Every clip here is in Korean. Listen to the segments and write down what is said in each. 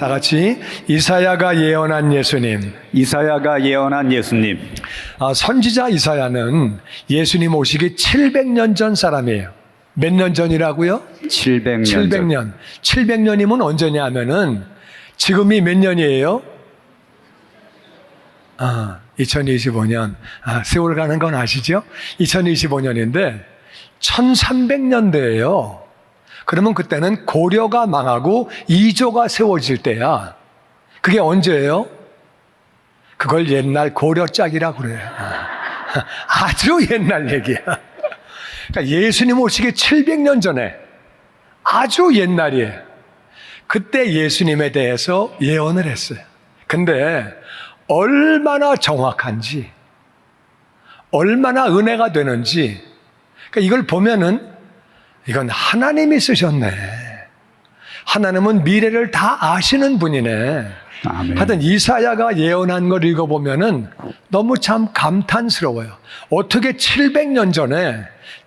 다 같이 이사야가 예언한 예수님. 이사야가 예언한 예수님. 선지자 이사야는 예수님 오시기 700년 전 사람이에요. 몇 년 전이라고요? 700년 700년. 700년이면 언제냐 하면은 지금이 몇 년이에요? 2025년. 세월 가는 건 아시죠? 2025년인데 1300년대예요. 그러면 그때는 고려가 망하고 이조가 세워질 때야. 그게 언제예요? 그걸 옛날 고려짝이라고 그래요. 아주 옛날 얘기야. 그러니까 예수님 오시기 700년 전에 아주 옛날이에요. 그때 예수님에 대해서 예언을 했어요. 근데 얼마나 정확한지, 얼마나 은혜가 되는지, 그러니까 이걸 보면은 이건 하나님이 쓰셨네. 하나님은 미래를 다 아시는 분이네. 아멘. 하여튼 이사야가 예언한 걸 읽어보면은 너무 참 감탄스러워요. 어떻게 700년 전에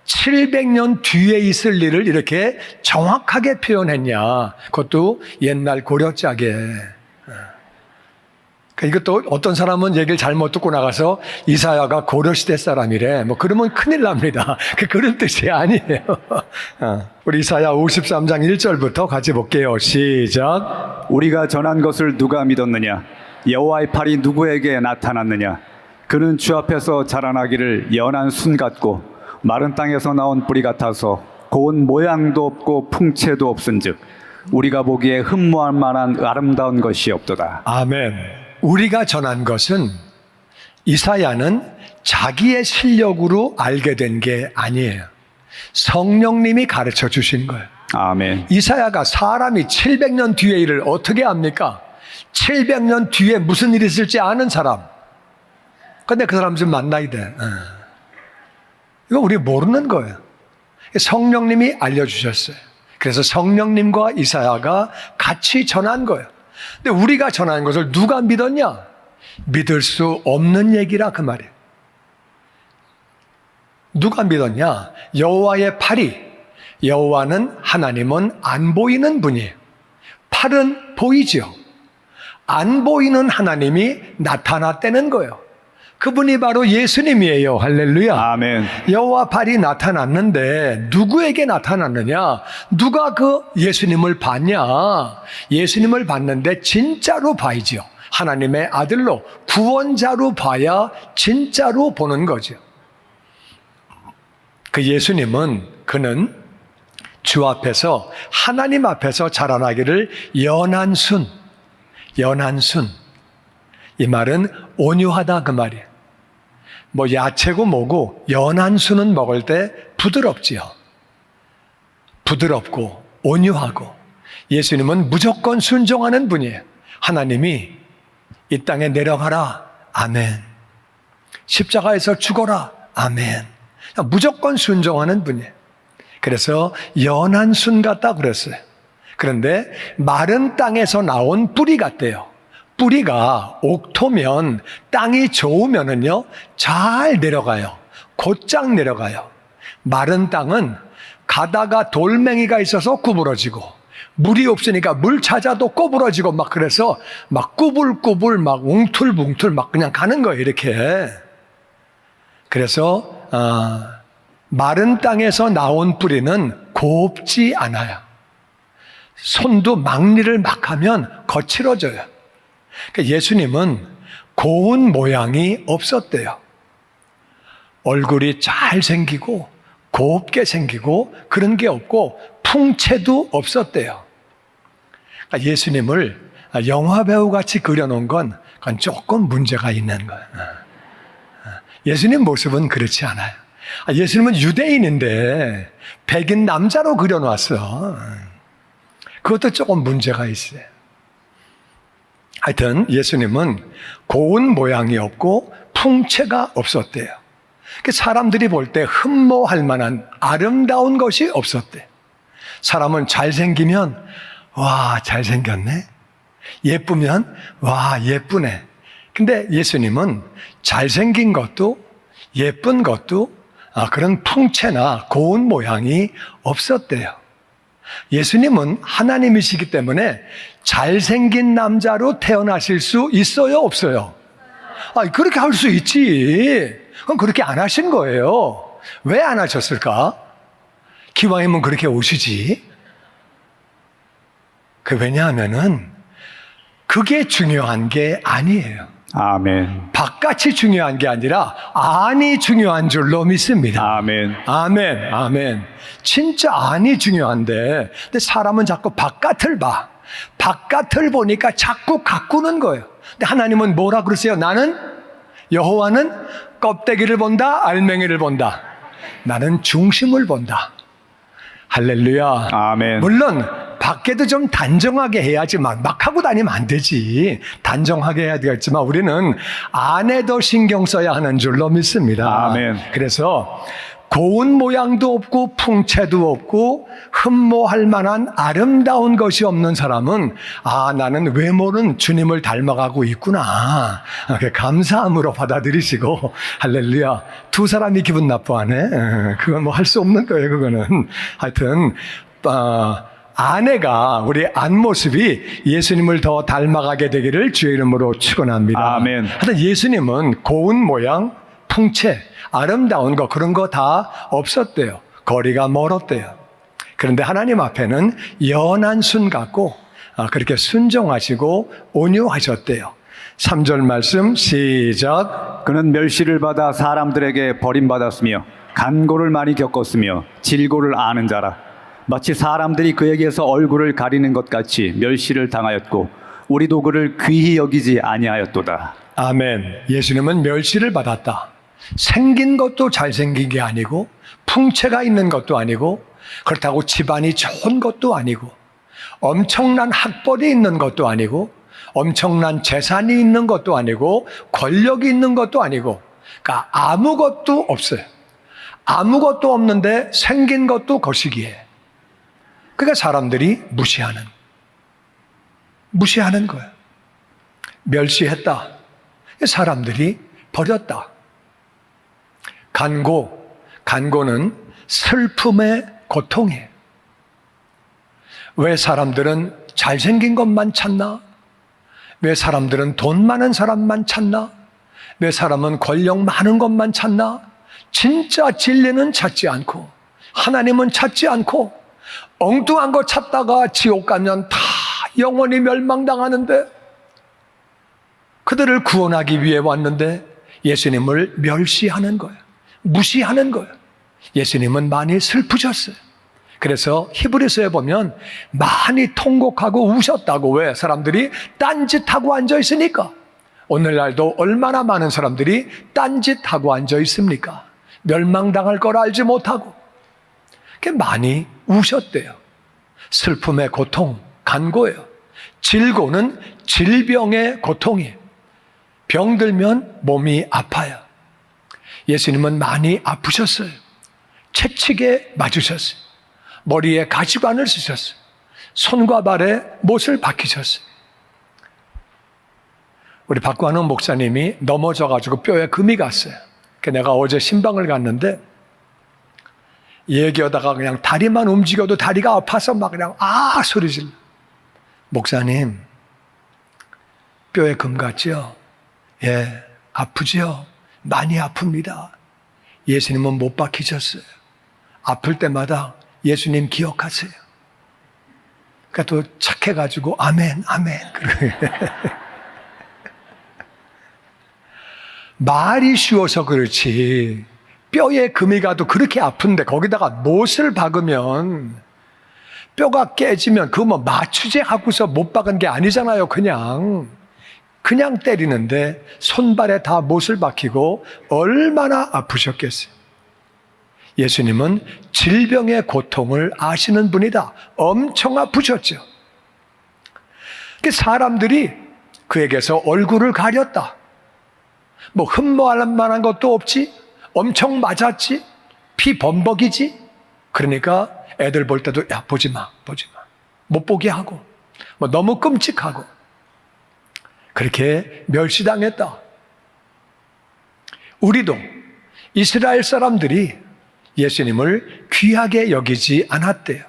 700년 뒤에 있을 일을 이렇게 정확하게 표현했냐. 그것도 옛날 고려짝에. 이것도 어떤 사람은 얘기를 잘못 듣고 나가서 이사야가 고려시대 사람이래. 그러면 큰일 납니다. 그런 뜻이 아니에요. 우리 이사야 53장 1절부터 같이 볼게요. 시작. 우리가 전한 것을 누가 믿었느냐? 여호와의 팔이 누구에게 나타났느냐? 그는 주 앞에서 자라나기를 연한 순 같고 마른 땅에서 나온 뿌리 같아서 고운 모양도 없고 풍채도 없은즉 우리가 보기에 흠모할 만한 아름다운 것이 없도다. 아멘. 우리가 전한 것은 이사야는 자기의 실력으로 알게 된 게 아니에요. 성령님이 가르쳐 주신 거예요. 아멘. 이사야가 사람이 700년 뒤의 일을 어떻게 압니까? 700년 뒤에 무슨 일이 있을지 아는 사람. 근데 그 사람 좀 만나야 돼. 이거 우리 모르는 거예요. 성령님이 알려주셨어요. 그래서 성령님과 이사야가 같이 전한 거예요. 근데 우리가 전하는 것을 누가 믿었냐? 믿을 수 없는 얘기라 그 말이에요. 누가 믿었냐? 여호와의 팔이, 여호와는 하나님은 안 보이는 분이에요. 팔은 보이죠. 안 보이는 하나님이 나타났다는 거예요. 그분이 바로 예수님이에요. 할렐루야. 아멘. 여호와 팔이 나타났는데 누구에게 나타났느냐? 누가 그 예수님을 봤냐? 예수님을 봤는데 진짜로 봐야죠. 하나님의 아들로 구원자로 봐야 진짜로 보는 거죠. 그 예수님은 그는 주 앞에서 하나님 앞에서 자라나기를 연한 순. 이 말은 온유하다 그 말이에요. 야채고 뭐고 연한 순은 먹을 때 부드럽지요. 부드럽고 온유하고 예수님은 무조건 순종하는 분이에요. 하나님이 이 땅에 내려가라. 아멘. 십자가에서 죽어라. 아멘. 무조건 순종하는 분이에요. 그래서 연한 순 같다 그랬어요. 그런데 마른 땅에서 나온 뿌리 같대요. 뿌리가 옥토면 땅이 좋으면은요 잘 내려가요. 곧장 내려가요. 마른 땅은 가다가 돌멩이가 있어서 구부러지고 물이 없으니까 물 찾아도 꼬부러지고 그래서 꾸불꾸불 웅툴뭉툴 그냥 가는 거예요. 이렇게. 그래서 마른 땅에서 나온 뿌리는 곱지 않아요. 손도 막리를 막 하면 거칠어져요. 그러니까 예수님은 고운 모양이 없었대요. 얼굴이 잘생기고 곱게 생기고 그런 게 없고 풍채도 없었대요. 그러니까 예수님을 영화배우 같이 그려놓은 건 그건 조금 문제가 있는 거예요. 예수님 모습은 그렇지 않아요. 예수님은 유대인인데 백인 남자로 그려놨어. 그것도 조금 문제가 있어요. 하여튼 예수님은 고운 모양이 없고 풍채가 없었대요. 사람들이 볼 때 흠모할 만한 아름다운 것이 없었대. 사람은 잘생기면 와 잘생겼네. 예쁘면 와 예쁘네. 근데 예수님은 잘생긴 것도 예쁜 것도 그런 풍채나 고운 모양이 없었대요. 예수님은 하나님이시기 때문에 잘생긴 남자로 태어나실 수 있어요, 없어요? 그렇게 할 수 있지. 그럼 그렇게 안 하신 거예요. 왜 안 하셨을까? 기왕이면 그렇게 오시지. 왜냐하면은 그게 중요한 게 아니에요. 아멘. 바깥이 중요한 게 아니라 안이 중요한 줄로 믿습니다. 아멘. 아멘, 아멘. 진짜 안이 중요한데, 근데 사람은 자꾸 바깥을 봐. 바깥을 보니까 자꾸 가꾸는 거예요. 근데 하나님은 뭐라 그러세요? 여호와는 껍데기를 본다, 알맹이를 본다. 나는 중심을 본다. 할렐루야. 아멘. 물론 밖에도 좀 단정하게 해야지만 막 하고 다니면 안 되지. 단정하게 해야 되겠지만 우리는 안에도 신경 써야 하는 줄로 믿습니다. 아멘. 그래서 고운 모양도 없고 풍채도 없고 흠모할 만한 아름다운 것이 없는 사람은 나는 외모는 주님을 닮아가고 있구나. 감사함으로 받아들이시고 할렐루야. 두 사람이 기분 나빠하네. 그건 뭐 할 수 없는 거예요. 그거는 하여튼 아내가 우리 안모습이 예수님을 더 닮아가게 되기를 주의 이름으로 축원합니다. 아멘. 하여튼 예수님은 고운 모양, 풍채, 아름다운 거 그런 거 다 없었대요. 거리가 멀었대요. 그런데 하나님 앞에는 연한 순 같고 그렇게 순종하시고 온유하셨대요. 3절 말씀 시작. 그는 멸시를 받아 사람들에게 버림받았으며 간고를 많이 겪었으며 질고를 아는 자라. 마치 사람들이 그에게서 얼굴을 가리는 것 같이 멸시를 당하였고 우리도 그를 귀히 여기지 아니하였도다. 아멘. 예수님은 멸시를 받았다. 생긴 것도 잘생긴 게 아니고 풍채가 있는 것도 아니고 그렇다고 집안이 좋은 것도 아니고 엄청난 학벌이 있는 것도 아니고 엄청난 재산이 있는 것도 아니고 권력이 있는 것도 아니고 그러니까 아무것도 없어요. 아무것도 없는데 생긴 것도 거시기해. 그러니까 사람들이 무시하는 거예요. 멸시했다. 사람들이 버렸다. 간고는 슬픔의 고통이에요. 왜 사람들은 잘생긴 것만 찾나? 왜 사람들은 돈 많은 사람만 찾나? 왜 사람은 권력 많은 것만 찾나? 진짜 진리는 찾지 않고 하나님은 찾지 않고 엉뚱한 거 찾다가 지옥 가면 다 영원히 멸망당하는데 그들을 구원하기 위해 왔는데 예수님을 멸시하는 거예요. 무시하는 거예요. 예수님은 많이 슬프셨어요. 그래서 히브리서에 보면 많이 통곡하고 우셨다고. 왜? 사람들이 딴짓하고 앉아 있으니까. 오늘날도 얼마나 많은 사람들이 딴짓하고 앉아 있습니까? 멸망당할 걸 알지 못하고. 많이 우셨대요. 슬픔의 고통, 간고예요. 질고는 질병의 고통이에요. 병들면 몸이 아파요. 예수님은 많이 아프셨어요. 채찍에 맞으셨어요. 머리에 가시관을 쓰셨어요. 손과 발에 못을 박히셨어요. 우리 박관원 목사님이 넘어져가지고 뼈에 금이 갔어요. 내가 어제 신방을 갔는데 얘기하다가 그냥 다리만 움직여도 다리가 아파서 막 그냥 소리 질러. 목사님, 뼈에 금 갔죠? 예, 아프죠? 많이 아픕니다. 예수님은 못 박히셨어요. 아플 때마다 예수님 기억하세요. 그러니까 또 착해가지고 아멘, 아멘. 말이 쉬워서 그렇지 뼈에 금이 가도 그렇게 아픈데 거기다가 못을 박으면 뼈가 깨지면 그거 뭐 마취제 하고서 못 박은 게 아니잖아요. 그냥 때리는데 손발에 다 못을 박히고 얼마나 아프셨겠어요. 예수님은 질병의 고통을 아시는 분이다. 엄청 아프셨죠. 사람들이 그에게서 얼굴을 가렸다. 뭐 흠모할 만한 것도 없지. 엄청 맞았지. 피 범벅이지. 그러니까 애들 볼 때도 야 보지 마. 못 보게 하고 뭐 너무 끔찍하고 그렇게 멸시당했다. 우리도 이스라엘 사람들이 예수님을 귀하게 여기지 않았대요.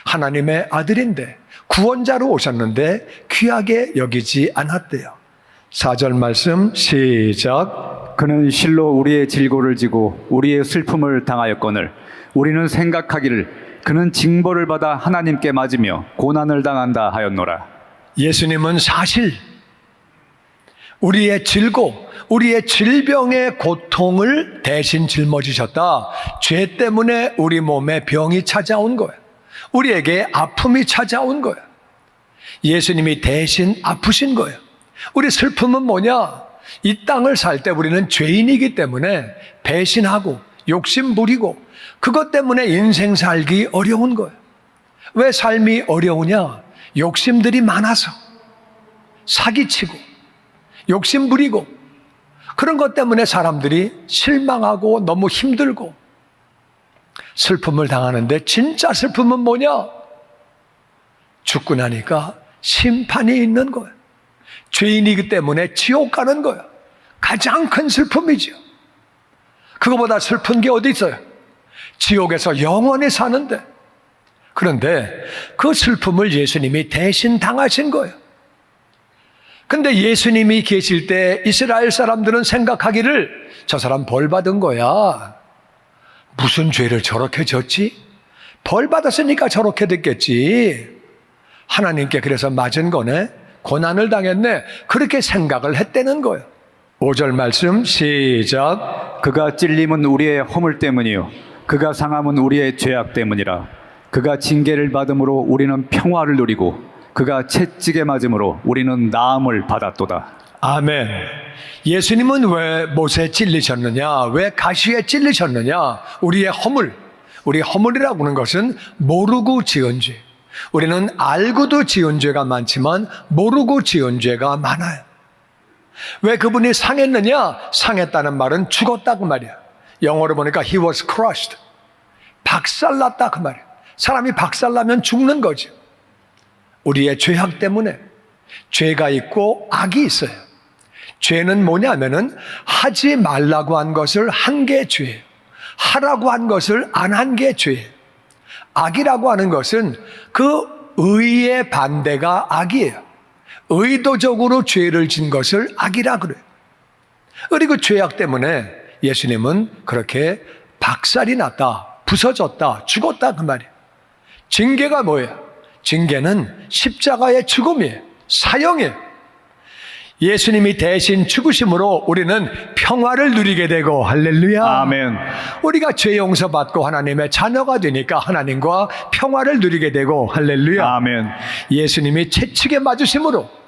하나님의 아들인데 구원자로 오셨는데 귀하게 여기지 않았대요. 4절 말씀 시작. 그는 실로 우리의 질고를 지고 우리의 슬픔을 당하였거늘 우리는 생각하기를 그는 징벌을 받아 하나님께 맞으며 고난을 당한다 하였노라. 예수님은 사실 우리의 질고 우리의 질병의 고통을 대신 짊어지셨다. 죄 때문에 우리 몸에 병이 찾아온 거예요. 우리에게 아픔이 찾아온 거예요. 예수님이 대신 아프신 거예요. 우리 슬픔은 뭐냐? 이 땅을 살 때 우리는 죄인이기 때문에 배신하고 욕심 부리고 그것 때문에 인생 살기 어려운 거예요. 왜 삶이 어려우냐? 욕심들이 많아서 사기치고 욕심 부리고 그런 것 때문에 사람들이 실망하고 너무 힘들고 슬픔을 당하는데 진짜 슬픔은 뭐냐? 죽고 나니까 심판이 있는 거예요. 죄인이기 때문에 지옥 가는 거예요. 가장 큰 슬픔이죠. 그거보다 슬픈 게 어디 있어요? 지옥에서 영원히 사는데. 그런데 그 슬픔을 예수님이 대신 당하신 거예요. 근데 예수님이 계실 때 이스라엘 사람들은 생각하기를 저 사람 벌 받은 거야. 무슨 죄를 저렇게 졌지? 벌 받았으니까 저렇게 됐겠지. 하나님께 그래서 맞은 거네. 고난을 당했네. 그렇게 생각을 했다는 거예요. 5절 말씀 시작. 그가 찔림은 우리의 허물 때문이요 그가 상함은 우리의 죄악 때문이라. 그가 징계를 받음으로 우리는 평화를 누리고 그가 채찍에 맞음으로 우리는 나음을 받았도다. 아멘. 예수님은 왜 못에 찔리셨느냐? 왜 가시에 찔리셨느냐? 우리의 허물. 우리 허물이라고 하는 것은 모르고 지은 죄. 우리는 알고도 지은 죄가 많지만 모르고 지은 죄가 많아요. 왜 그분이 상했느냐? 상했다는 말은 죽었다 그 말이야. 영어로 보니까 he was crushed. 박살났다 그 말이야. 사람이 박살나면 죽는 거죠. 우리의 죄악 때문에 죄가 있고 악이 있어요. 죄는 뭐냐면은 하지 말라고 한 것을 한 게 죄예요. 하라고 한 것을 안 한 게 죄예요. 악이라고 하는 것은 그 의의 반대가 악이에요. 의도적으로 죄를 진 것을 악이라 그래요. 그리고 죄악 때문에 예수님은 그렇게 박살이 났다, 부서졌다, 죽었다 그 말이에요. 징계가 뭐예요? 징계는 십자가의 죽음이에요. 사형이에요. 예수님이 대신 죽으심으로 우리는 평화를 누리게 되고 할렐루야. 아멘. 우리가 죄 용서받고 하나님의 자녀가 되니까 하나님과 평화를 누리게 되고 할렐루야. 아멘. 예수님이 채찍에 맞으심으로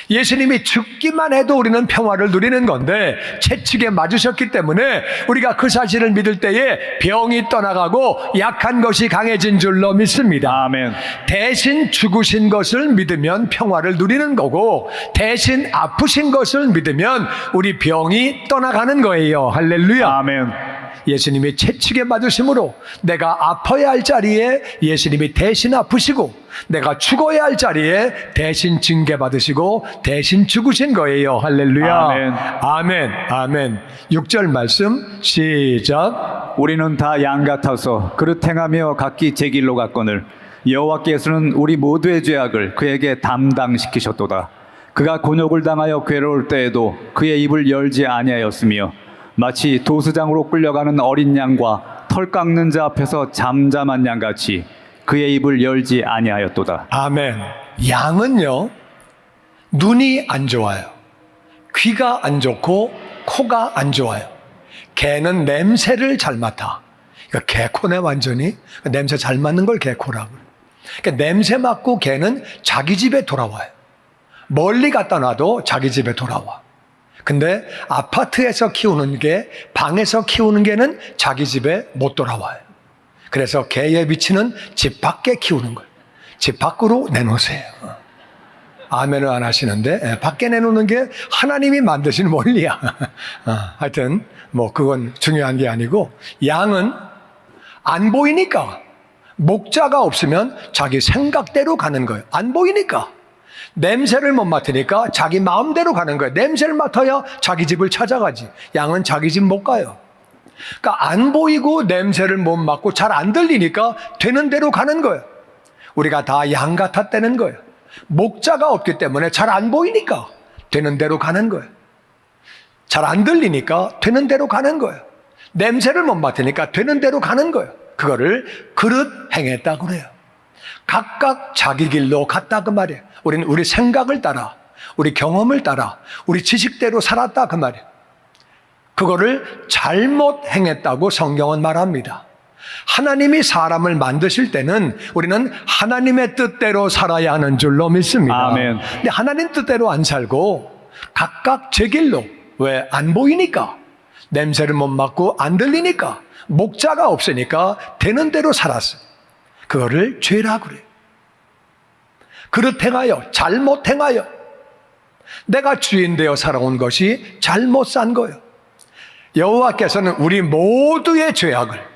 예수님이 죽기만 해도 우리는 평화를 누리는 건데 채찍에 맞으셨기 때문에 우리가 그 사실을 믿을 때에 병이 떠나가고 약한 것이 강해진 줄로 믿습니다. 아멘. 대신 죽으신 것을 믿으면 평화를 누리는 거고 대신 아프신 것을 믿으면 우리 병이 떠나가는 거예요. 할렐루야. 아멘. 예수님이 채찍에 맞으심으로 내가 아파야 할 자리에 예수님이 대신 아프시고 내가 죽어야 할 자리에 대신 징계받으시고 대신 죽으신 거예요. 할렐루야. 아멘. 아멘. 아멘. 6절 말씀 시작. 우리는 다 양 같아서 그릇 행하며 각기 제 길로 갔거늘 여호와께서는 우리 모두의 죄악을 그에게 담당시키셨도다. 그가 곤욕을 당하여 괴로울 때에도 그의 입을 열지 아니하였으며 마치 도수장으로 끌려가는 어린 양과 털 깎는 자 앞에서 잠잠한 양같이 그의 입을 열지 아니하였도다. 아멘. 양은요, 눈이 안 좋아요. 귀가 안 좋고 코가 안 좋아요. 개는 냄새를 잘 맡아. 그러니까 개코네 완전히. 냄새 잘 맡는 걸 개코라고. 그러니까 냄새 맡고 개는 자기 집에 돌아와요. 멀리 갖다 놔도 자기 집에 돌아와. 근데 아파트에서 키우는 개, 방에서 키우는 개는 자기 집에 못 돌아와요. 그래서 개의 위치는 집 밖에 키우는 거예요. 집 밖으로 내놓으세요. 아멘을 안 하시는데 밖에 내놓는 게 하나님이 만드신 원리야. 하여튼 뭐 그건 중요한 게 아니고 양은 안 보이니까 목자가 없으면 자기 생각대로 가는 거예요. 안 보이니까. 냄새를 못 맡으니까 자기 마음대로 가는 거예요. 냄새를 맡아야 자기 집을 찾아가지. 양은 자기 집 못 가요. 그러니까 안 보이고 냄새를 못 맡고 잘 안 들리니까 되는 대로 가는 거예요. 우리가 다 양 같았다는 거예요. 목자가 없기 때문에 잘 안 보이니까 되는 대로 가는 거예요. 잘 안 들리니까 되는 대로 가는 거예요. 냄새를 못 맡으니까 되는 대로 가는 거예요. 그거를 그릇 행했다고 그래요. 각각 자기 길로 갔다 그 말이에요. 우리는 우리 생각을 따라, 우리 경험을 따라, 우리 지식대로 살았다 그 말이에요. 그거를 잘못 행했다고 성경은 말합니다. 하나님이 사람을 만드실 때는 우리는 하나님의 뜻대로 살아야 하는 줄로 믿습니다. 아멘. 근데 하나님 뜻대로 안 살고 각각 제 길로, 왜? 안 보이니까, 냄새를 못 맡고 안 들리니까, 목자가 없으니까 되는 대로 살았어요. 그거를 죄라고 그래요. 그릇 행하여, 잘못 행하여, 내가 주인 되어 살아온 것이 잘못 산 거예요. 여호와께서는 우리 모두의 죄악을,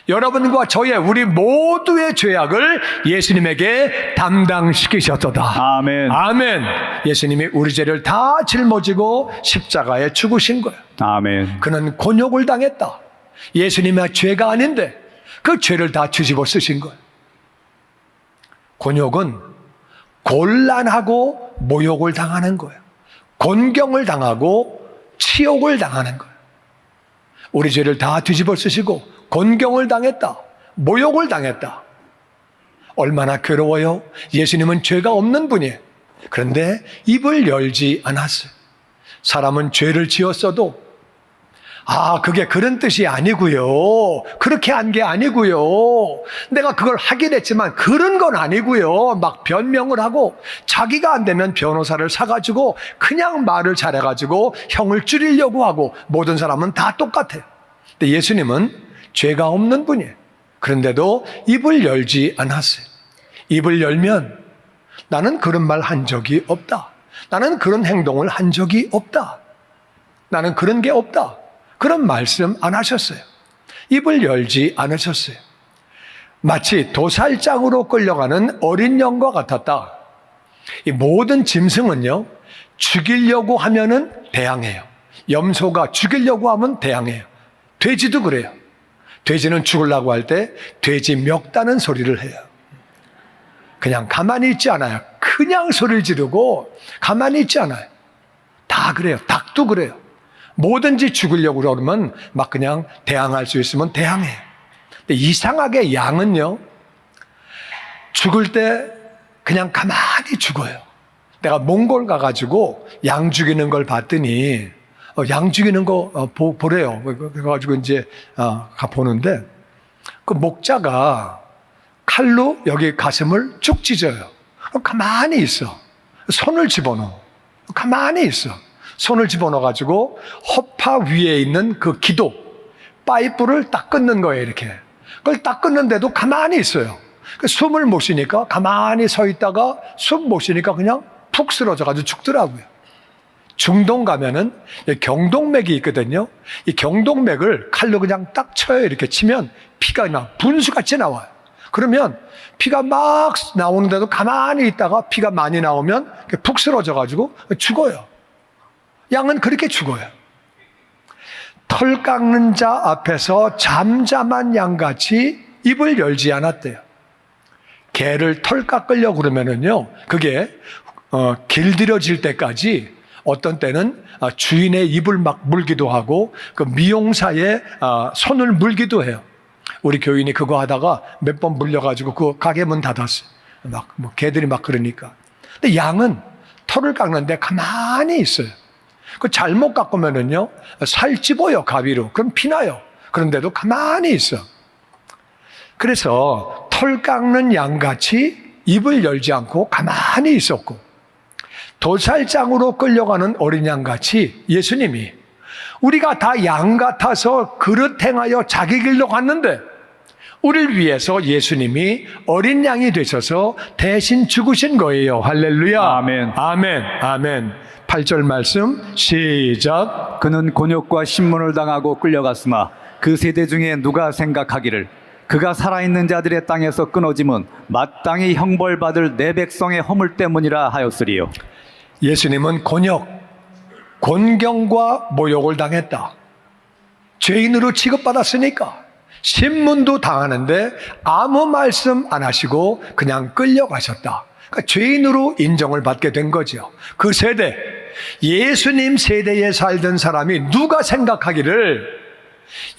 여러분과 저의 우리 모두의 죄악을 예수님에게 담당시키셨도다. 아멘. 아멘. 예수님이 우리 죄를 다 짊어지고 십자가에 죽으신 거예요. 아멘. 그는 곤욕을 당했다. 예수님의 죄가 아닌데 그 죄를 다 뒤집어 쓰신 거예요. 곤욕은 곤란하고 모욕을 당하는 거예요. 곤경을 당하고 치욕을 당하는 거예요. 우리 죄를 다 뒤집어 쓰시고 곤경을 당했다. 모욕을 당했다. 얼마나 괴로워요. 예수님은 죄가 없는 분이에요. 그런데 입을 열지 않았어요. 사람은 죄를 지었어도 그게 그런 뜻이 아니고요. 그렇게 한 게 아니고요. 내가 그걸 하긴 했지만 그런 건 아니고요. 막 변명을 하고 자기가 안 되면 변호사를 사가지고 그냥 말을 잘해가지고 형을 줄이려고 하고 모든 사람은 다 똑같아요. 근데 예수님은 죄가 없는 분이에요. 그런데도 입을 열지 않았어요. 입을 열면 나는 그런 말 한 적이 없다. 나는 그런 행동을 한 적이 없다. 나는 그런 게 없다. 그런 말씀 안 하셨어요. 입을 열지 않으셨어요. 마치 도살장으로 끌려가는 어린 양과 같았다. 이 모든 짐승은요, 죽이려고 하면은 대항해요. 염소가 죽이려고 하면 대항해요. 돼지도 그래요. 돼지는 죽으려고 할 때 돼지 멱다는 소리를 해요. 그냥 가만히 있지 않아요. 그냥 소리를 지르고 가만히 있지 않아요. 다 그래요. 닭도 그래요. 뭐든지 죽으려고 그러면 막 그냥 대항할 수 있으면 대항해요. 근데 이상하게 양은요, 죽을 때 그냥 가만히 죽어요. 내가 몽골 가가지고 양 죽이는 걸 봤더니 양 죽이는 거 보래요. 그래가지고 이제 가 보는데 그 목자가 칼로 여기 가슴을 쭉 찢어요. 가만히 있어. 손을 집어넣어. 가만히 있어. 손을 집어넣어가지고 허파 위에 있는 그 기도, 파이프를 딱 끊는 거예요, 이렇게. 그걸 딱 끊는데도 가만히 있어요. 숨을 못 쉬니까 가만히 서 있다가 숨 못 쉬니까 그냥 푹 쓰러져가지고 죽더라고요. 중동 가면은 경동맥이 있거든요. 이 경동맥을 칼로 그냥 딱 쳐요. 이렇게 치면 피가 그냥 분수같이 나와요. 그러면 피가 막 나오는데도 가만히 있다가 피가 많이 나오면 푹 쓰러져가지고 죽어요. 양은 그렇게 죽어요. 털 깎는 자 앞에서 잠잠한 양같이 입을 열지 않았대요. 개를 털 깎으려고 그러면은요, 그게 길들여질 때까지 어떤 때는 주인의 입을 막 물기도 하고 그 미용사의 손을 물기도 해요. 우리 교인이 그거 하다가 몇 번 물려가지고 그 가게 문 닫았어요. 막 뭐 개들이 막 그러니까. 근데 양은 털을 깎는데 가만히 있어요. 그 잘못 깎으면은요, 살 찝어요, 가위로. 그럼 피나요. 그런데도 가만히 있어. 그래서 털 깎는 양같이 입을 열지 않고 가만히 있었고, 도살장으로 끌려가는 어린 양같이 예수님이 우리가 다 양 같아서 그릇 행하여 자기 길로 갔는데 우리를 위해서 예수님이 어린 양이 되셔서 대신 죽으신 거예요. 할렐루야. 아멘. 아멘. 아멘. 8절 말씀 시작. 그는 곤욕과 신문을 당하고 끌려갔으나 그 세대 중에 누가 생각하기를 그가 살아있는 자들의 땅에서 끊어짐은 마땅히 형벌받을 내 백성의 허물 때문이라 하였으리요. 예수님은 곤욕, 곤경과 모욕을 당했다. 죄인으로 취급받았으니까 신문도 당하는데 아무 말씀 안 하시고 그냥 끌려가셨다. 그러니까 죄인으로 인정을 받게 된 거죠. 그 세대, 예수님 세대에 살던 사람이 누가 생각하기를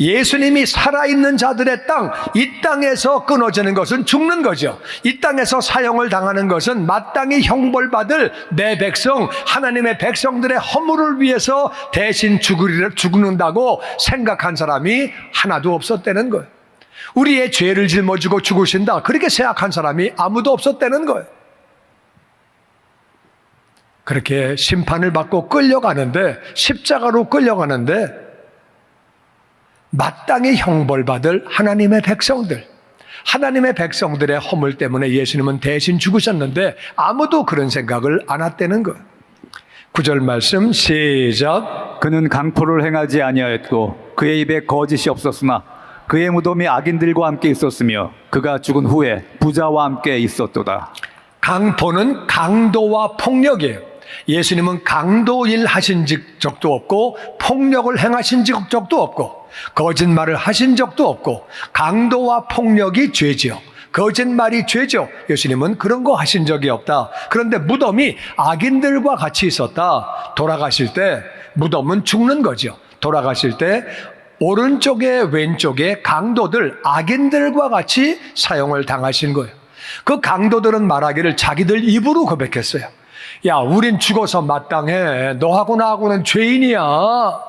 예수님이 살아있는 자들의 땅, 이 땅에서 끊어지는 것은 죽는 거죠. 이 땅에서 사형을 당하는 것은 마땅히 형벌받을 내 백성, 하나님의 백성들의 허물을 위해서 대신 죽는다고 생각한 사람이 하나도 없었다는 거예요. 우리의 죄를 짊어지고 죽으신다, 그렇게 생각한 사람이 아무도 없었다는 거예요. 그렇게 심판을 받고 끌려가는데, 십자가로 끌려가는데 마땅히 형벌받을 하나님의 백성들, 하나님의 백성들의 허물 때문에 예수님은 대신 죽으셨는데 아무도 그런 생각을 안 했다는 거예요. 9절 말씀 시작. 그는 강포를 행하지 아니하였고 그의 입에 거짓이 없었으나 그의 무덤이 악인들과 함께 있었으며 그가 죽은 후에 부자와 함께 있었도다. 강포는 강도와 폭력이에요. 예수님은 강도일 하신 적도 없고 폭력을 행하신 적도 없고 거짓말을 하신 적도 없고, 강도와 폭력이 죄죠. 거짓말이 죄죠. 예수님은 그런 거 하신 적이 없다. 그런데 무덤이 악인들과 같이 있었다. 돌아가실 때 무덤은 죽는 거죠. 돌아가실 때 오른쪽에 왼쪽에 강도들, 악인들과 같이 사형을 당하신 거예요. 그 강도들은 말하기를 자기들 입으로 고백했어요. 야, 우린 죽어서 마땅해. 너하고 나하고는 죄인이야.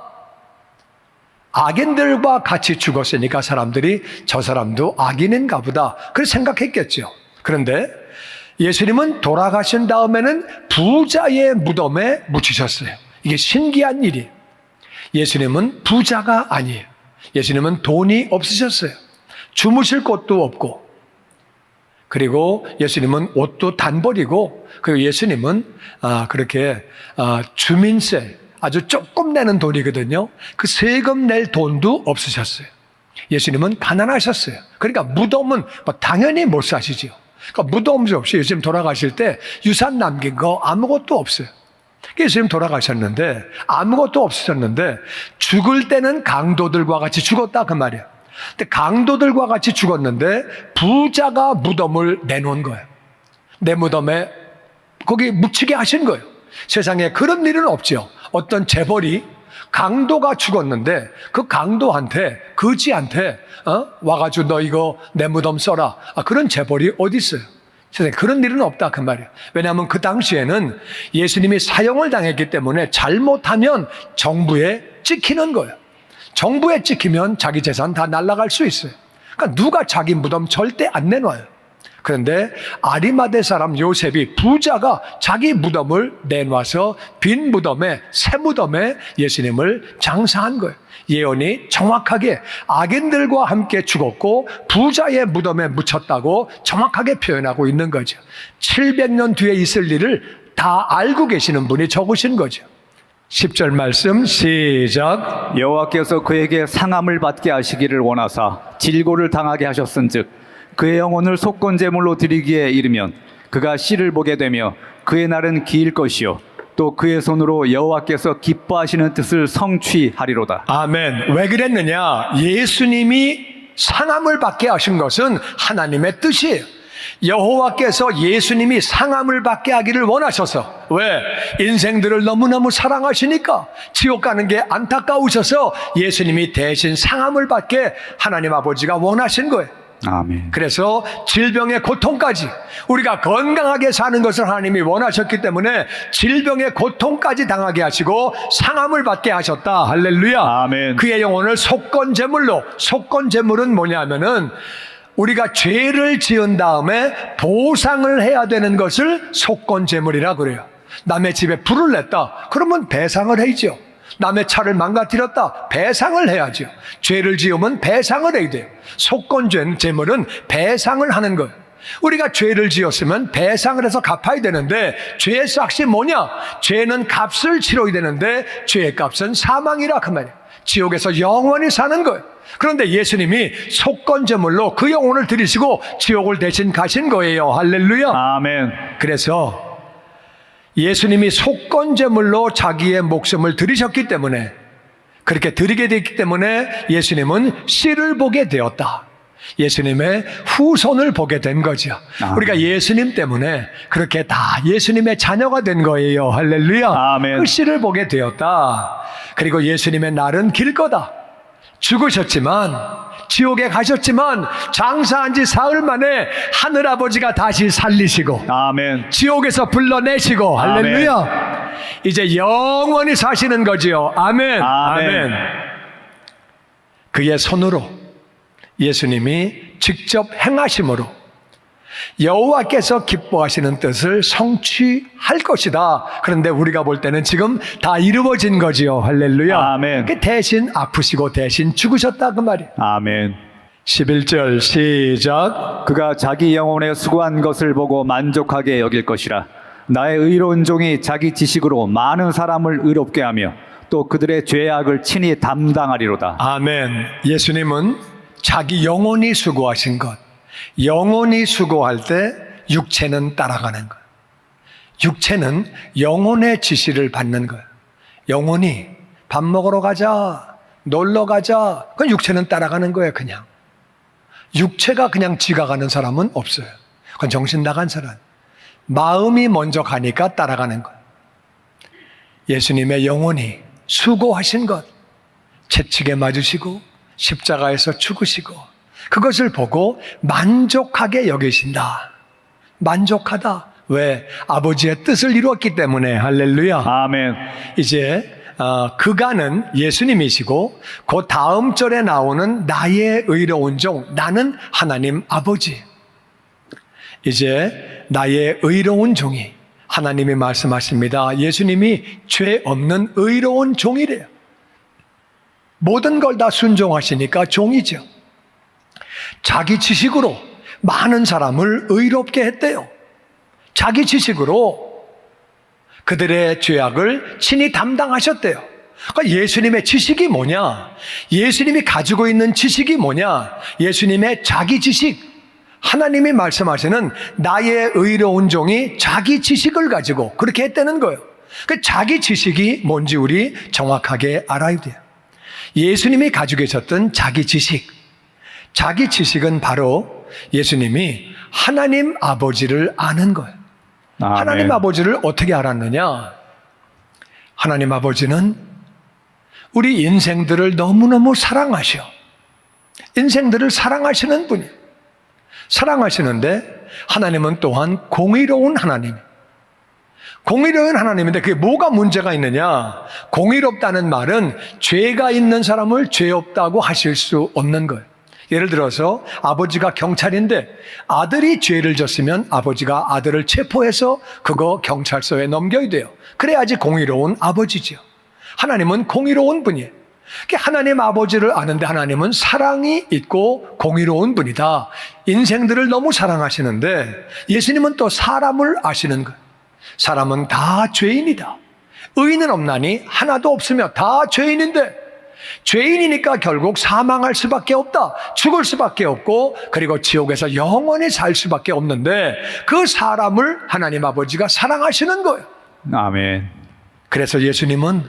악인들과 같이 죽었으니까 사람들이 저 사람도 악인인가 보다, 그렇게 생각했겠죠. 그런데 예수님은 돌아가신 다음에는 부자의 무덤에 묻히셨어요. 이게 신기한 일이에요. 예수님은 부자가 아니에요. 예수님은 돈이 없으셨어요. 주무실 곳도 없고, 그리고 예수님은 옷도 단벌이고, 그리고 예수님은 그렇게 주민세, 아주 조금 내는 돈이거든요. 그 세금 낼 돈도 없으셨어요. 예수님은 가난하셨어요. 그러니까 무덤은 당연히 못 사시죠. 그러니까 무덤 없이 예수님 돌아가실 때 유산 남긴 거 아무것도 없어요. 예수님 돌아가셨는데 아무것도 없으셨는데 죽을 때는 강도들과 같이 죽었다, 그 말이에요. 근데 강도들과 같이 죽었는데 부자가 무덤을 내놓은 거예요. 내 무덤에 거기 묻히게 하신 거예요. 세상에 그런 일은 없죠. 어떤 재벌이 강도가 죽었는데 그 강도한테, 거지한테 와가지고 너 이거 내 무덤 써라, 그런 재벌이 어디 있어요? 세상에 그런 일은 없다, 그 말이에요. 왜냐하면 그 당시에는 예수님이 사형을 당했기 때문에 잘못하면 정부에 찍히는 거예요. 정부에 찍히면 자기 재산 다 날아갈 수 있어요. 그러니까 누가 자기 무덤 절대 안 내놔요. 그런데 아리마대 사람 요셉이, 부자가 자기 무덤을 내놔서 빈 무덤에, 새 무덤에 예수님을 장사한 거예요. 예언이 정확하게 악인들과 함께 죽었고 부자의 무덤에 묻혔다고 정확하게 표현하고 있는 거죠. 700년 뒤에 있을 일을 다 알고 계시는 분이 적으신 거죠. 10절 말씀 시작. 여호와께서 그에게 상함을 받게 하시기를 원하사 질고를 당하게 하셨은즉 그의 영혼을 속건제물로 드리기에 이르면 그가 씨를 보게 되며 그의 날은 길 것이요 또 그의 손으로 여호와께서 기뻐하시는 뜻을 성취하리로다. 아멘. 왜 그랬느냐? 예수님이 상함을 받게 하신 것은 하나님의 뜻이에요. 여호와께서 예수님이 상함을 받게 하기를 원하셔서, 왜? 인생들을 너무너무 사랑하시니까, 지옥 가는 게 안타까우셔서 예수님이 대신 상함을 받게 하나님 아버지가 원하신 거예요. 아멘. 그래서 질병의 고통까지, 우리가 건강하게 사는 것을 하나님이 원하셨기 때문에 질병의 고통까지 당하게 하시고 상함을 받게 하셨다. 할렐루야. 아멘. 그의 영혼을 속건제물로, 속건제물은 뭐냐면은 우리가 죄를 지은 다음에 보상을 해야 되는 것을 속건제물이라 그래요. 남의 집에 불을 냈다, 그러면 배상을 해야죠. 남의 차를 망가뜨렸다, 배상을 해야죠. 죄를 지으면 배상을 해야 돼요. 속건제물은 배상을 하는 거예요. 우리가 죄를 지었으면 배상을 해서 갚아야 되는데, 죄의 싹이 뭐냐? 죄는 값을 치러야 되는데 죄의 값은 사망이라 그 말이에요. 지옥에서 영원히 사는 거예요. 그런데 예수님이 속건제물로 그 영혼을 드리시고 지옥을 대신 가신 거예요. 할렐루야. 아멘. 그래서 예수님이 속건제물로 자기의 목숨을 드리셨기 때문에 그렇게 드리게 됐기 때문에 예수님은 씨를 보게 되었다. 예수님의 후손을 보게 된 거죠. 아멘. 우리가 예수님 때문에 그렇게 다 예수님의 자녀가 된 거예요. 할렐루야. 아멘. 그 씨를 보게 되었다. 그리고 예수님의 날은 길 거다. 죽으셨지만, 지옥에 가셨지만, 장사한 지 사흘 만에 하늘아버지가 다시 살리시고, 아멘. 지옥에서 불러내시고, 아멘. 할렐루야. 이제 영원히 사시는 거지요. 아멘. 아멘. 그의 손으로 예수님이 직접 행하심으로 여호와께서 기뻐하시는 뜻을 성취할 것이다. 그런데 우리가 볼 때는 지금 다 이루어진 거지요. 할렐루야. 아멘. 그 대신 아프시고 대신 죽으셨다 그 말이에요. 아멘. 11절 시작. 그가 자기 영혼에 수고한 것을 보고 만족하게 여길 것이라. 나의 의로운 종이 자기 지식으로 많은 사람을 의롭게 하며 또 그들의 죄악을 친히 담당하리로다. 아멘. 예수님은 자기 영혼이 수고하신 것, 영혼이 수고할 때 육체는 따라가는 거예요. 육체는 영혼의 지시를 받는 거예요. 영혼이 밥 먹으러 가자, 놀러 가자, 그건 육체는 따라가는 거예요. 그냥 육체가 그냥 지가가는 사람은 없어요. 그건 정신 나간 사람. 마음이 먼저 가니까 따라가는 거예요. 예수님의 영혼이 수고하신 것, 채찍에 맞으시고 십자가에서 죽으시고 그것을 보고 만족하게 여기신다. 만족하다. 왜? 아버지의 뜻을 이루었기 때문에. 할렐루야. 아멘. 이제 그가는 예수님이시고 그 다음 절에 나오는 나의 의로운 종, 나는 하나님 아버지. 이제 나의 의로운 종이 하나님이 말씀하십니다. 예수님이 죄 없는 의로운 종이래요. 모든 걸 다 순종하시니까 종이죠. 자기 지식으로 많은 사람을 의롭게 했대요. 자기 지식으로 그들의 죄악을 친히 담당하셨대요. 그러니까 예수님의 지식이 뭐냐? 예수님이 가지고 있는 지식이 뭐냐? 예수님의 자기 지식. 하나님이 말씀하시는 나의 의로운 종이 자기 지식을 가지고 그렇게 했다는 거예요. 그 자기 지식이 뭔지 우리 정확하게 알아야 돼요. 예수님이 가지고 계셨던 자기 지식. 자기 지식은 바로 예수님이 하나님 아버지를 아는 거예요. 아멘. 하나님 아버지를 어떻게 알았느냐? 하나님 아버지는 우리 인생들을 너무너무 사랑하셔. 인생들을 사랑하시는 분이에요. 사랑하시는데 하나님은 또한 공의로운 하나님. 공의로운 하나님인데 그게 뭐가 문제가 있느냐? 공의롭다는 말은 죄가 있는 사람을 죄 없다고 하실 수 없는 거예요. 예를 들어서 아버지가 경찰인데 아들이 죄를 졌으면 아버지가 아들을 체포해서 그거 경찰서에 넘겨야 돼요. 그래야지 공의로운 아버지죠. 하나님은 공의로운 분이에요. 하나님 아버지를 아는데 하나님은 사랑이 있고 공의로운 분이다. 인생들을 너무 사랑하시는데 예수님은 또 사람을 아시는 거예요. 사람은 다 죄인이다. 의인은 없나니 하나도 없으며 다 죄인인데 죄인이니까 결국 사망할 수밖에 없다. 죽을 수밖에 없고 그리고 지옥에서 영원히 살 수밖에 없는데 그 사람을 하나님 아버지가 사랑하시는 거예요. 아멘. 그래서 예수님은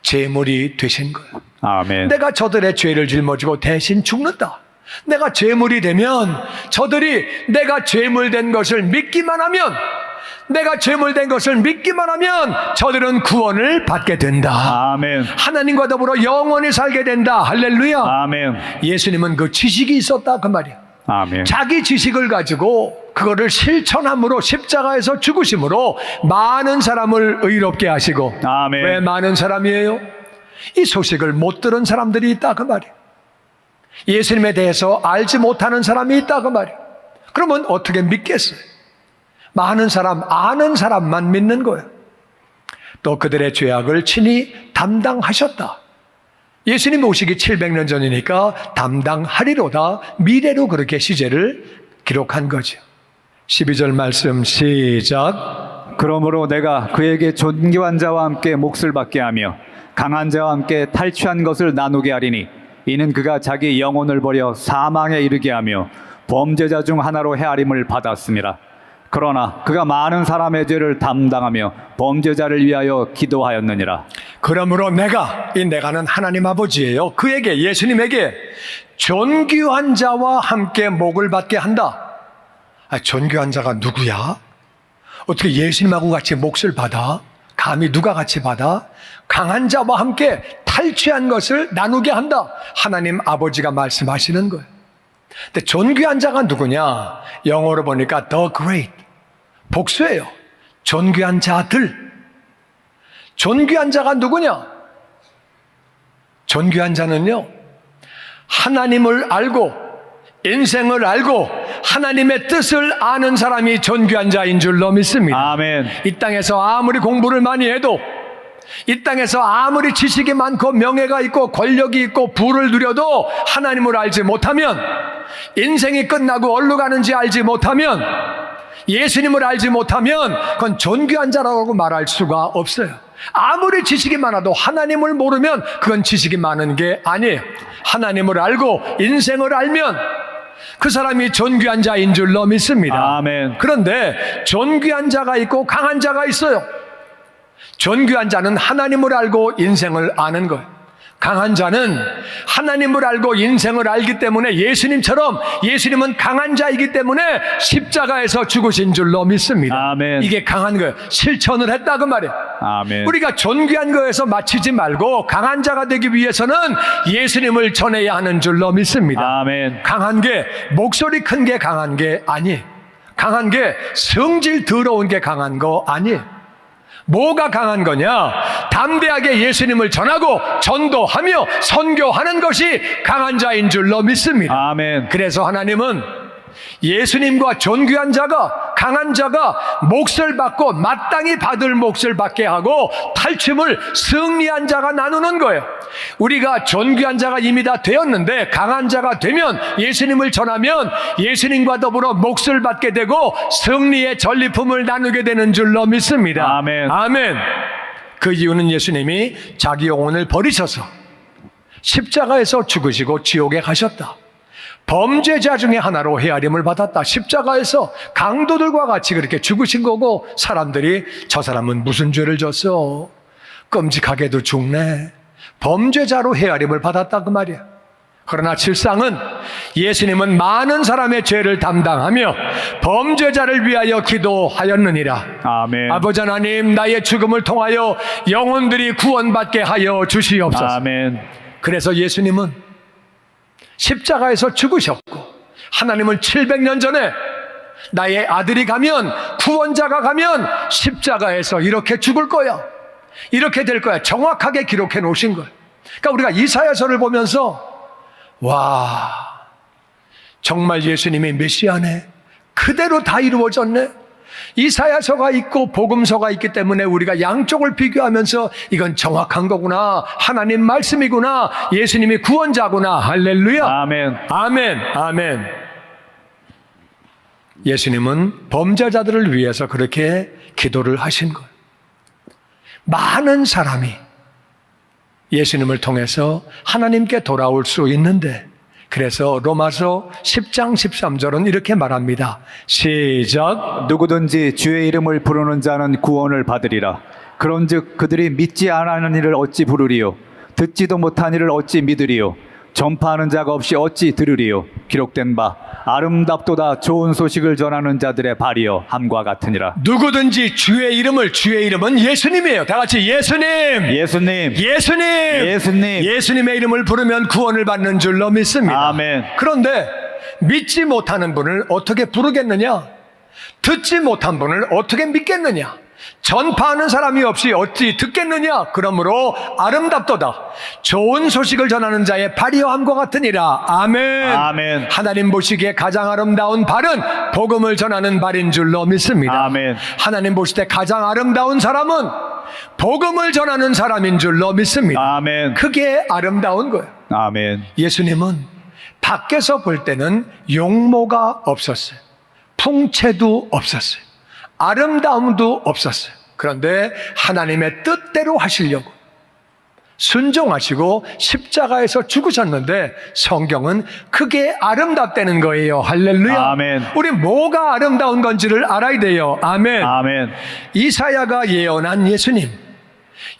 제물이 되신 거예요. 아멘. 내가 저들의 죄를 짊어지고 대신 죽는다. 내가 제물이 되면 저들이 내가 제물된 것을 믿기만 하면 내가 제물된 것을 믿기만 하면 저들은 구원을 받게 된다. 아멘. 하나님과 더불어 영원히 살게 된다. 할렐루야. 아멘. 예수님은 그 지식이 있었다 그 말이야. 아멘. 자기 지식을 가지고 그거를 실천함으로 십자가에서 죽으심으로 많은 사람을 의롭게 하시고. 아멘. 왜 많은 사람이에요? 이 소식을 못 들은 사람들이 있다 그 말이야. 예수님에 대해서 알지 못하는 사람이 있다 그 말이야. 그러면 어떻게 믿겠어요? 많은 사람, 아는 사람만 믿는 거예요. 또 그들의 죄악을 친히 담당하셨다. 예수님 오시기 700년 전이니까 담당하리로다. 미래로 그렇게 시제를 기록한 거죠. 12절 말씀 시작. 그러므로 내가 그에게 존귀한 자와 함께 몫을 받게 하며 강한 자와 함께 탈취한 것을 나누게 하리니 이는 그가 자기 영혼을 버려 사망에 이르게 하며 범죄자 중 하나로 헤아림을 받았습니다. 그러나 그가 많은 사람의 죄를 담당하며 범죄자를 위하여 기도하였느니라. 그러므로 내가는 하나님 아버지예요. 그에게, 예수님에게 존귀한 자와 함께 목을 받게 한다. 존귀한 자가 누구야? 어떻게 예수님하고 같이 몫을 받아? 감히 누가 같이 받아? 강한 자와 함께 탈취한 것을 나누게 한다. 하나님 아버지가 말씀하시는 거예요. 근데 존귀한 자가 누구냐? 영어로 보니까 the great. 복수예요. 존귀한 자들. 존귀한 자가 누구냐? 존귀한 자는요, 하나님을 알고 인생을 알고 하나님의 뜻을 아는 사람이 존귀한 자인 줄로 믿습니다. 아멘. 이 땅에서 아무리 공부를 많이 해도, 이 땅에서 아무리 지식이 많고 명예가 있고 권력이 있고 부를 누려도 하나님을 알지 못하면, 인생이 끝나고 어디로 가는지 알지 못하면, 예수님을 알지 못하면 그건 존귀한 자라고 말할 수가 없어요. 아무리 지식이 많아도 하나님을 모르면 그건 지식이 많은 게 아니에요. 하나님을 알고 인생을 알면 그 사람이 존귀한 자인 줄로 믿습니다. 아멘. 그런데 존귀한 자가 있고 강한 자가 있어요. 존귀한 자는 하나님을 알고 인생을 아는 거예요. 강한 자는 하나님을 알고 인생을 알기 때문에 예수님은 강한 자이기 때문에 십자가에서 죽으신 줄로 믿습니다. 아멘. 이게 강한 거예요. 실천을 했다 그 말이에요. 아멘. 우리가 존귀한 거에서 마치지 말고 강한 자가 되기 위해서는 예수님을 전해야 하는 줄로 믿습니다. 아멘. 강한 게, 목소리 큰 게 강한 게 아니에요. 강한 게 성질 더러운 게 강한 거 아니에요. 뭐가 강한 거냐? 담대하게 예수님을 전하고 전도하며 선교하는 것이 강한 자인 줄로 믿습니다. 아멘. 그래서 하나님은 예수님과 존귀한 자가, 강한 자가 몫을 받고 마땅히 받을 몫을 받게 하고 탈춤을 승리한 자가 나누는 거예요. 우리가 존귀한 자가 이미 다 되었는데 강한 자가 되면, 예수님을 전하면 예수님과 더불어 몫을 받게 되고 승리의 전리품을 나누게 되는 줄로 믿습니다. 아멘. 아멘. 그 이유는 예수님이 자기 영혼을 버리셔서 십자가에서 죽으시고 지옥에 가셨다. 범죄자 중에 하나로 헤아림을 받았다. 십자가에서 강도들과 같이 그렇게 죽으신 거고, 사람들이 저 사람은 무슨 죄를 졌어? 끔찍하게도 죽네. 범죄자로 헤아림을 받았다 그 말이야. 그러나 실상은 예수님은 많은 사람의 죄를 담당하며 범죄자를 위하여 기도하였느니라. 아멘. 아버지 하나님, 나의 죽음을 통하여 영혼들이 구원받게 하여 주시옵소서. 아멘. 그래서 예수님은 십자가에서 죽으셨고, 하나님은 700년 전에 나의 아들이 가면, 구원자가 가면 십자가에서 이렇게 죽을 거야, 이렇게 될 거야, 정확하게 기록해 놓으신 거예요. 그러니까 우리가 이사야서를 보면서 와, 정말 예수님이 메시아네, 그대로 다 이루어졌네. 이사야서가 있고 복음서가 있기 때문에 우리가 양쪽을 비교하면서 이건 정확한 거구나, 하나님 말씀이구나, 예수님이 구원자구나. 할렐루야. 아멘. 아멘. 아멘. 예수님은 범죄자들을 위해서 그렇게 기도를 하신 거예요. 많은 사람이 예수님을 통해서 하나님께 돌아올 수 있는데, 그래서 로마서 10장 13절은 이렇게 말합니다. 시작. 누구든지 주의 이름을 부르는 자는 구원을 받으리라. 그런즉 그들이 믿지 않는 이를 어찌 부르리요? 듣지도 못한 이를 어찌 믿으리요? 전파하는 자가 없이 어찌 들으리요? 기록된 바 아름답도다 좋은 소식을 전하는 자들의 발이여 함과 같으니라. 누구든지 주의 이름은 예수님이에요. 다 같이 예수님. 예수님. 예수님. 예수님. 예수님의 이름을 부르면 구원을 받는 줄로 믿습니다. 아멘. 그런데 믿지 못하는 분을 어떻게 부르겠느냐? 듣지 못한 분을 어떻게 믿겠느냐? 전파하는 사람이 없이 어찌 듣겠느냐? 그러므로 아름답도다 좋은 소식을 전하는 자의 발이여 함과 같으니라. 아멘. 아멘. 하나님 보시기에 가장 아름다운 발은 복음을 전하는 발인 줄로 믿습니다. 아멘. 하나님 보실 때 가장 아름다운 사람은 복음을 전하는 사람인 줄로 믿습니다. 아멘. 그게 아름다운 거예요. 아멘. 예수님은 밖에서 볼 때는 용모가 없었어요. 풍채도 없었어요. 아름다움도 없었어요. 그런데 하나님의 뜻대로 하시려고 순종하시고 십자가에서 죽으셨는데 성경은 그게 아름답다는 거예요. 할렐루야. 아멘. 우리 뭐가 아름다운 건지를 알아야 돼요. 아멘. 아멘. 이사야가 예언한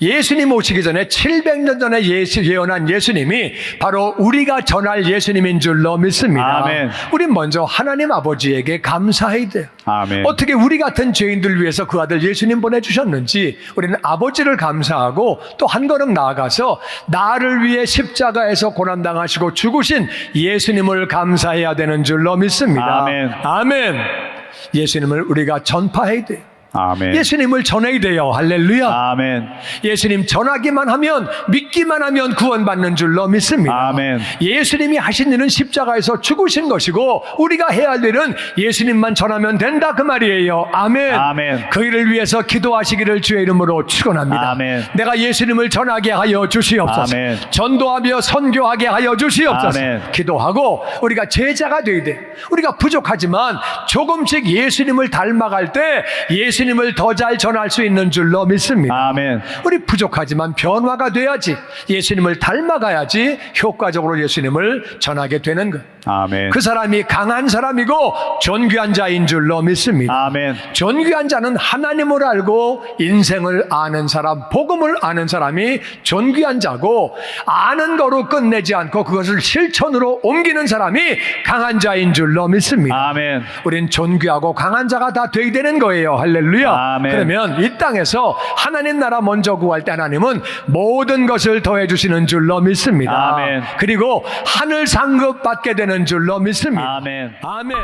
예수님 오시기 전에 700년 전에 예언한 예수님이 바로 우리가 전할 예수님인 줄로 믿습니다. 아멘. 우린 먼저 하나님 아버지에게 감사해야 돼요. 아멘. 어떻게 우리 같은 죄인들 위해서 그 아들 예수님 보내주셨는지 우리는 아버지를 감사하고 또 한 걸음 나아가서 나를 위해 십자가에서 고난당하시고 죽으신 예수님을 감사해야 되는 줄로 믿습니다. 아멘. 아멘. 예수님을 우리가 전파해야 돼요. 아멘. 예수님을 전해야 돼요. 할렐루야. 아멘. 예수님 전하기만 하면, 믿기만 하면 구원받는 줄로 믿습니다. 아멘. 예수님이 하신 일은 십자가에서 죽으신 것이고 우리가 해야 할 일은 예수님만 전하면 된다 그 말이에요. 아멘. 아멘. 그 일을 위해서 기도하시기를 주의 이름으로 축원합니다. 아멘. 내가 예수님을 전하게 하여 주시옵소서. 아멘. 전도하며 선교하게 하여 주시옵소서. 아멘. 기도하고 우리가 제자가 되어야 돼. 우리가 부족하지만 조금씩 예수님을 닮아갈 때 예수님을 더 잘 전할 수 있는 줄로 믿습니다. 아멘. 우리 부족하지만 변화가 돼야지, 예수님을 닮아가야지 효과적으로 예수님을 전하게 되는 것. 아멘. 그 사람이 강한 사람이고 존귀한 자인 줄로 믿습니다. 아멘. 존귀한 자는 하나님을 알고 인생을 아는 사람, 복음을 아는 사람이 존귀한 자고, 아는 거로 끝내지 않고 그것을 실천으로 옮기는 사람이 강한 자인 줄로 믿습니다. 아멘. 우린 존귀하고 강한 자가 다 되어야 되는 거예요. 할렐루야. 아멘. 그러면 이 땅에서 하나님 나라 먼저 구할 때 하나님은 모든 것을 더해 주시는 줄로 믿습니다. 아멘. 그리고 하늘 상급 받게 되는 줄로 믿습니다. 아멘. 아멘.